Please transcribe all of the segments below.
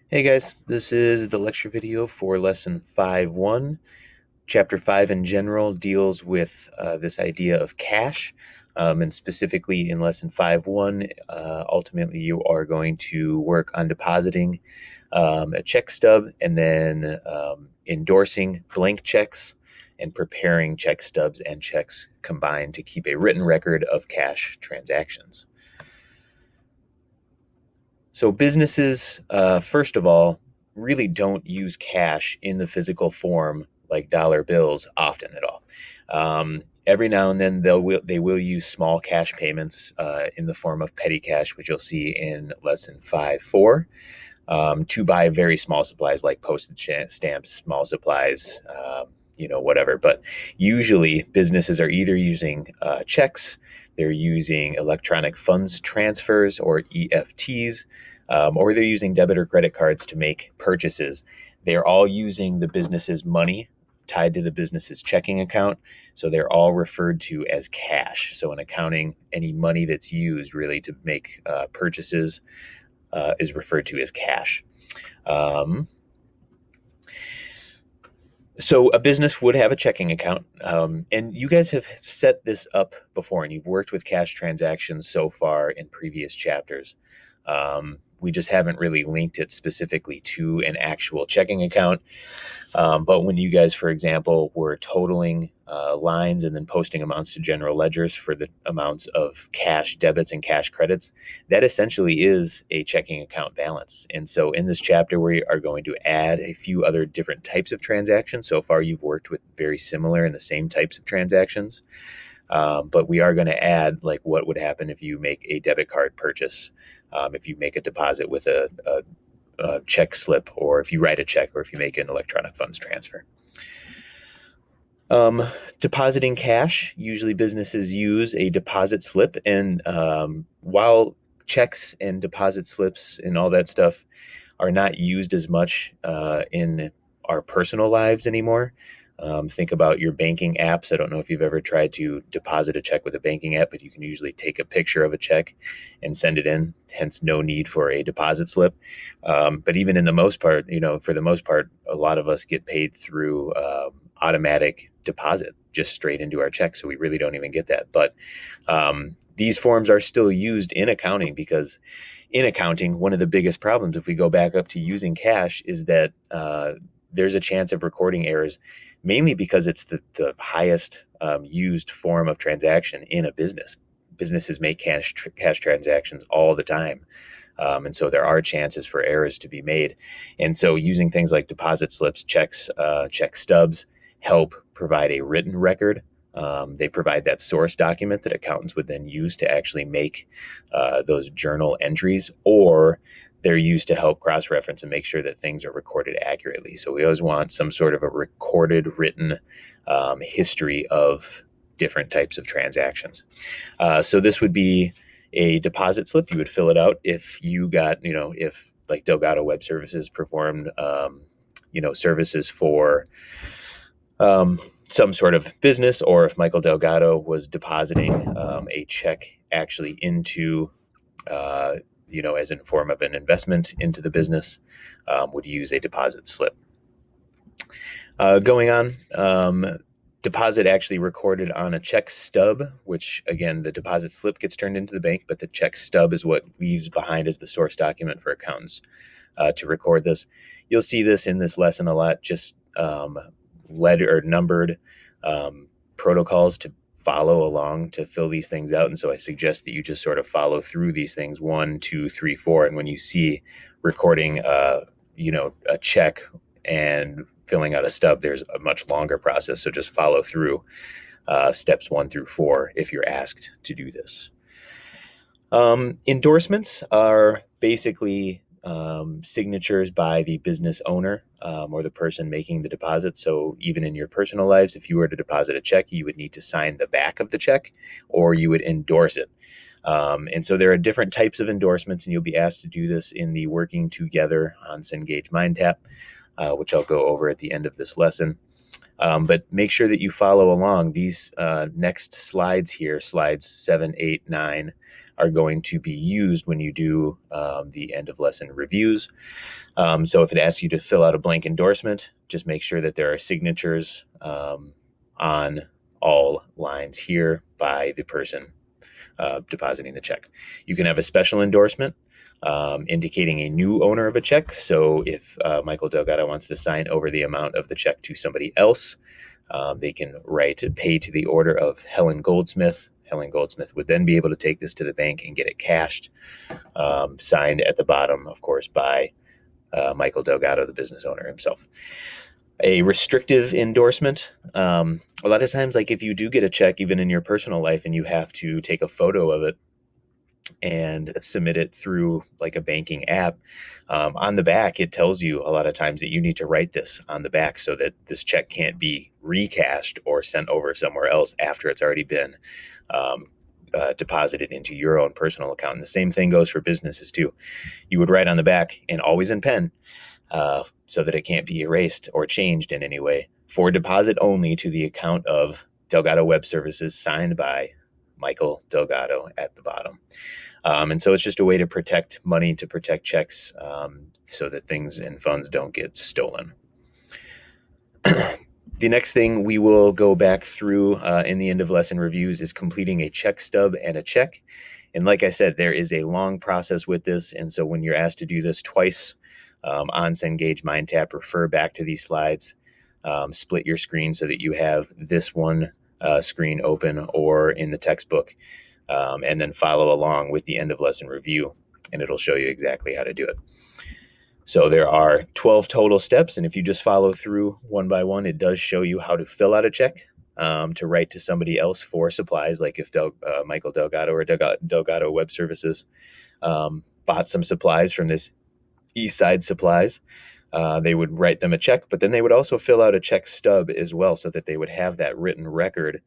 Hey guys, this is the lecture video for lesson 5.1. Chapter 5 in general deals with this idea of cash. And specifically in lesson 5.1, ultimately you are going to work on depositing a check stub and then endorsing blank checks and preparing check stubs and checks combined to keep a written record of cash transactions. So businesses, first of all, really don't use cash in the physical form like dollar bills often at all. Every now and then they will use small cash payments in the form of petty cash, which you'll see in lesson 5.4, to buy very small supplies like postage stamps, small supplies, whatever. But usually businesses are either using checks, they're using electronic funds transfers or EFTs, or they're using debit or credit cards to make purchases. They're all using the business's money tied to the business's checking account. So they're all referred to as cash. So in accounting, any money that's used really to make purchases is referred to as cash. Um, so a business would have a checking account, and you guys have set this up before, and you've worked with cash transactions so far in previous chapters. We just haven't really linked it specifically to an actual checking account. But when you guys, for example, were totaling lines and then posting amounts to general ledgers for the amounts of cash debits and cash credits, that essentially is a checking account balance. And so in this chapter, we are going to add a few other different types of transactions. So far, you've worked with very similar and the same types of transactions. But we are going to add like what would happen if you make a debit card purchase, if you make a deposit with a check slip, or if you write a check, or if you make an electronic funds transfer. Depositing cash, usually businesses use a deposit slip. And while checks and deposit slips and all that stuff are not used as much in our personal lives anymore, think about your banking apps. I don't know if you've ever tried to deposit a check with a banking app, but you can usually take a picture of a check and send it in, hence no need for a deposit slip. But even in the most part, for the most part, a lot of us get paid through automatic deposit just straight into our check. So we really don't even get that. But these forms are still used in accounting, because in accounting, one of the biggest problems, if we go back up to using cash, is that there's a chance of recording errors, mainly because it's the highest used form of transaction in a business. Businesses make cash transactions all the time. And so there are chances for errors to be made. And so using things like deposit slips, checks, check stubs help provide a written record. They provide that source document that accountants would then use to actually make those journal entries, or they're used to help cross-reference and make sure that things are recorded accurately. So we always want some sort of a recorded, written history of different types of transactions. So this would be a deposit slip. You would fill it out if you got, if like Delgado Web Services performed, services for some sort of business, or if Michael Delgado was depositing a check actually into, as in form of an investment into the business, would use a deposit slip. Going on, deposit actually recorded on a check stub, which again, the deposit slip gets turned into the bank, but the check stub is what leaves behind as the source document for accountants to record this. You'll see this in this lesson a lot, just letter or numbered protocols to follow along to fill these things out. And so I suggest that you just sort of follow through these things 1, 2, 3, 4. And when you see recording, a check and filling out a stub, there's a much longer process. So just follow through steps 1 through 4 if you're asked to do this. Endorsements are basically signatures by the business owner or the person making the deposit. So even in your personal lives, if you were to deposit a check, you would need to sign the back of the check, or you would endorse it. And so there are different types of endorsements, and you'll be asked to do this in the Working Together on Cengage MindTap, which I'll go over at the end of this lesson. But make sure that you follow along. These next slides here, slides 7, 8, 9, are going to be used when you do the end of lesson reviews. So if it asks you to fill out a blank endorsement, just make sure that there are signatures on all lines here by the person depositing the check. You can have a special endorsement indicating a new owner of a check. So if Michael Delgado wants to sign over the amount of the check to somebody else, they can write pay to the order of Helen Goldsmith. Helen Goldsmith would then be able to take this to the bank and get it cashed, signed at the bottom, of course, by Michael Delgado, the business owner himself. A restrictive endorsement. A lot of times, like if you do get a check, even in your personal life, and you have to take a photo of it and submit it through like a banking app, on the back, it tells you a lot of times that you need to write this on the back so that this check can't be recashed or sent over somewhere else after it's already been deposited into your own personal account. And the same thing goes for businesses too. You would write on the back, and always in pen, so that it can't be erased or changed in any way, for deposit only to the account of Delgado Web Services, signed by Michael Delgado at the bottom. And so it's just a way to protect money, to protect checks, so that things and funds don't get stolen. The next thing we will go back through in the end of lesson reviews is completing a check stub and a check. And like I said, there is a long process with this. And so when you're asked to do this twice on Cengage MindTap, refer back to these slides, split your screen so that you have this one screen open or in the textbook, and then follow along with the end of lesson review, and it'll show you exactly how to do it. So there are 12 total steps, and if you just follow through one by one, it does show you how to fill out a check, to write to somebody else for supplies, like if Michael Delgado or Delgado Web Services bought some supplies from this Eastside Supplies, they would write them a check, but then they would also fill out a check stub as well, so that they would have that written record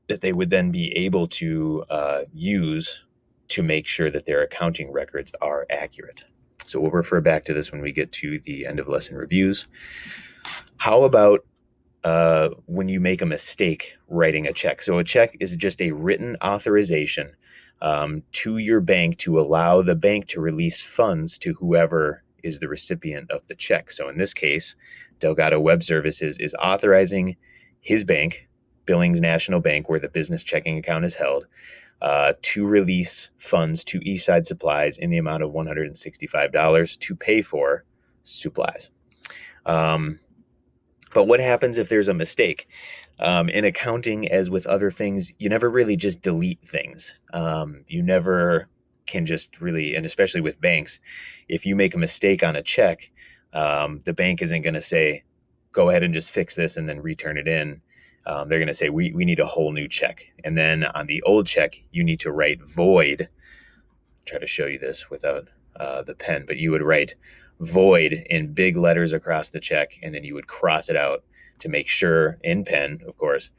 that they would then be able to use to make sure that their accounting records are accurate. So we'll refer back to this when we get to the end of lesson reviews. How about when you make a mistake writing a check? So a check is just a written authorization to your bank to allow the bank to release funds to whoever is the recipient of the check. So in this case, Delgado Web Services is authorizing his bank, Billings National Bank, where the business checking account is held, to release funds to Eastside Supplies in the amount of $165 to pay for supplies. But what happens if there's a mistake? In accounting, as with other things, you never really just delete things. You never can just really, and especially with banks, if you make a mistake on a check, the bank isn't going to say, go ahead and just fix this and then return it in. They're going to say, we need a whole new check. And then on the old check, you need to write void. I'll try to show you this without the pen, but you would write void in big letters across the check, and then you would cross it out to make sure, in pen, of course,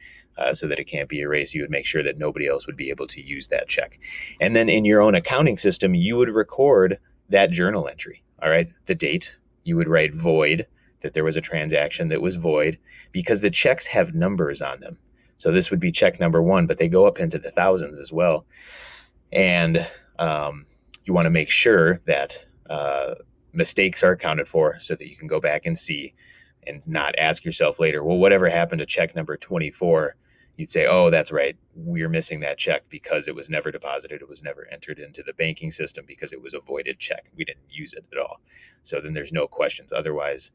so that it can't be erased. You would make sure that nobody else would be able to use that check. And then in your own accounting system, you would record that journal entry, all right? The date, you would write void, that there was a transaction that was void, because the checks have numbers on them. So this would be check number 1, but they go up into the thousands as well. And you want to make sure that mistakes are accounted for so that you can go back and see and not ask yourself later, well, whatever happened to check number 24? You'd say, oh, that's right, we're missing that check because it was never deposited. It was never entered into the banking system because it was a voided check. We didn't use it at all. So then there's no questions. Otherwise,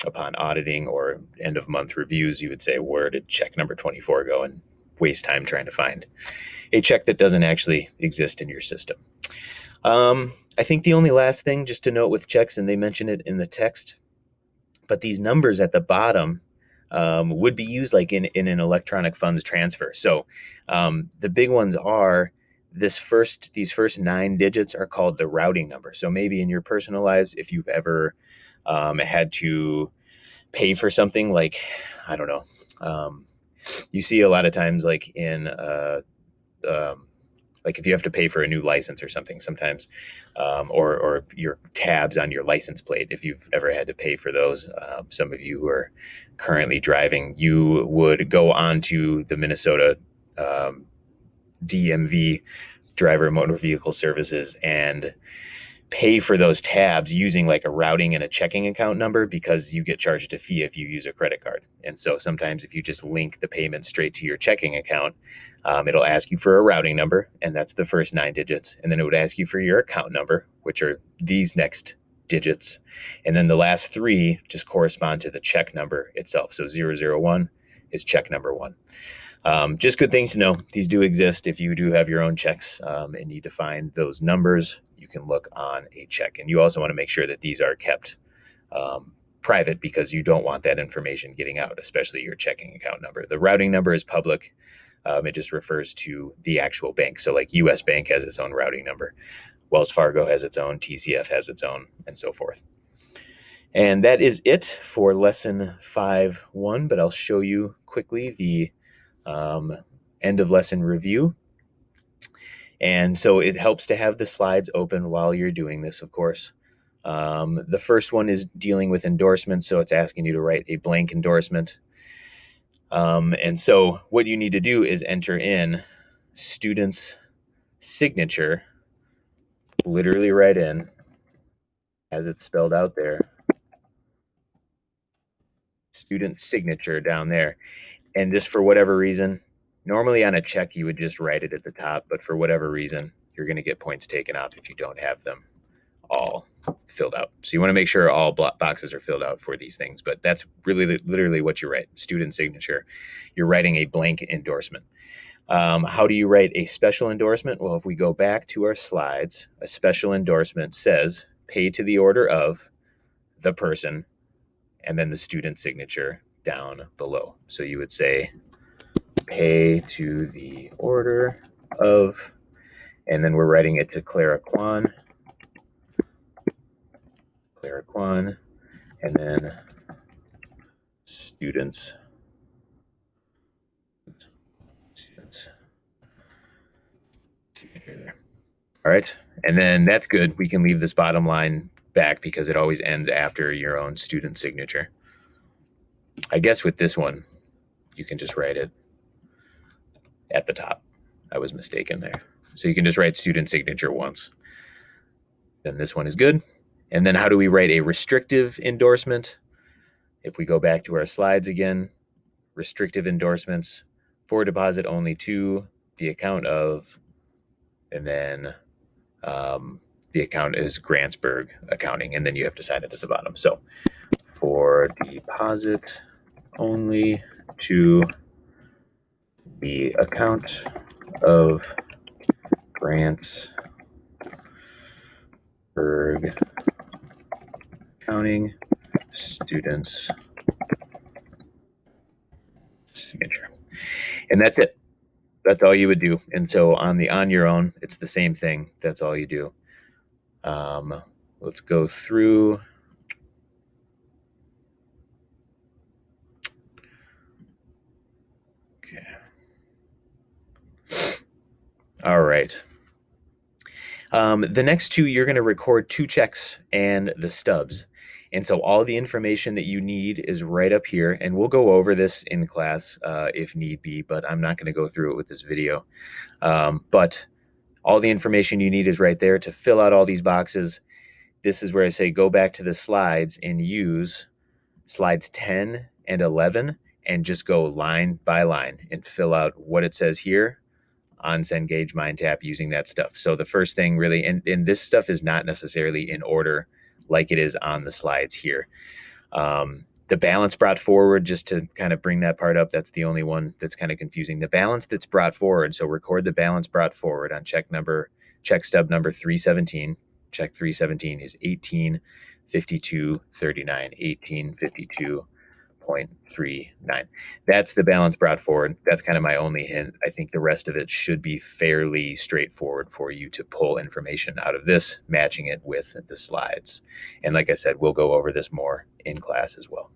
upon auditing or end of month reviews, you would say, where did check number 24 go? And waste time trying to find a check that doesn't actually exist in your system. I think the only last thing just to note with checks, and they mention it in the text, but these numbers at the bottom would be used like in an electronic funds transfer. So the big ones are these first 9 digits are called the routing number. So maybe in your personal lives, if you've ever had to pay for something, like, I don't know, you see a lot of times like in like if you have to pay for a new license or something sometimes, or your tabs on your license plate, if you've ever had to pay for those, some of you who are currently driving, you would go onto the Minnesota DMV driver motor vehicle services and pay for those tabs using like a routing and a checking account number, because you get charged a fee if you use a credit card. And so sometimes if you just link the payment straight to your checking account, it'll ask you for a routing number, and that's the first 9 digits. And then it would ask you for your account number, which are these next digits. And then the last 3 just correspond to the check number itself. So 001 is check number 1. Just good things to know. These do exist. If you do have your own checks and need to find those numbers, you can look on a check. And you also want to make sure that these are kept private, because you don't want that information getting out, especially your checking account number. The routing number is public. It just refers to the actual bank. So like US Bank has its own routing number. Wells Fargo has its own. TCF has its own, and so forth. And that is it for lesson 5.1, but I'll show you quickly the end of lesson review. And so it helps to have the slides open while you're doing this, of course. The first one is dealing with endorsements, so it's asking you to write a blank endorsement. And so what you need to do is enter in student's signature, literally write in, as it's spelled out there, student signature down there. And just for whatever reason, normally on a check you would just write it at the top, but for whatever reason, you're going to get points taken off if you don't have them all filled out. So you want to make sure all boxes are filled out for these things, but that's really literally what you write, student signature. You're writing a blank endorsement. How do you write a special endorsement? Well, if we go back to our slides, a special endorsement says pay to the order of the person, and then the student signature down below. So you would say pay to the order of, and then we're writing it to Clara Kwan, and then students signature there. All right, and then that's good. We can leave this bottom line back because it always ends after your own student signature. I guess with this one, you can just write it at the top. I was mistaken there. So you can just write student signature once. Then this one is good. And then how do we write a restrictive endorsement? If we go back to our slides again, restrictive endorsements for deposit only to the account of, and then the account is Grantsburg Accounting, and then you have to sign it at the bottom. So for deposit only to the account of Grantsburg Accounting, students signature. And that's it. That's all you would do. And so on your own, it's the same thing. That's all you do. Let's go through. Okay. All right. The next 2, you're going to record 2 checks and the stubs. And so all the information that you need is right up here. And we'll go over this in class if need be, but I'm not going to go through it with this video. But all the information you need is right there to fill out all these boxes. This is where I say go back to the slides and use slides 10 and 11 and just go line by line and fill out what it says here on Cengage MindTap using that stuff. So the first thing really, and this stuff is not necessarily in order like it is on the slides here. The balance brought forward, just to kind of bring that part up, that's the only one that's kind of confusing. The balance that's brought forward, so record the balance brought forward on check stub number 317. Check 317 is 1852.39, 1852.39. That's the balance brought forward. That's kind of my only hint. I think the rest of it should be fairly straightforward for you to pull information out of this, matching it with the slides. And like I said, we'll go over this more in class as well.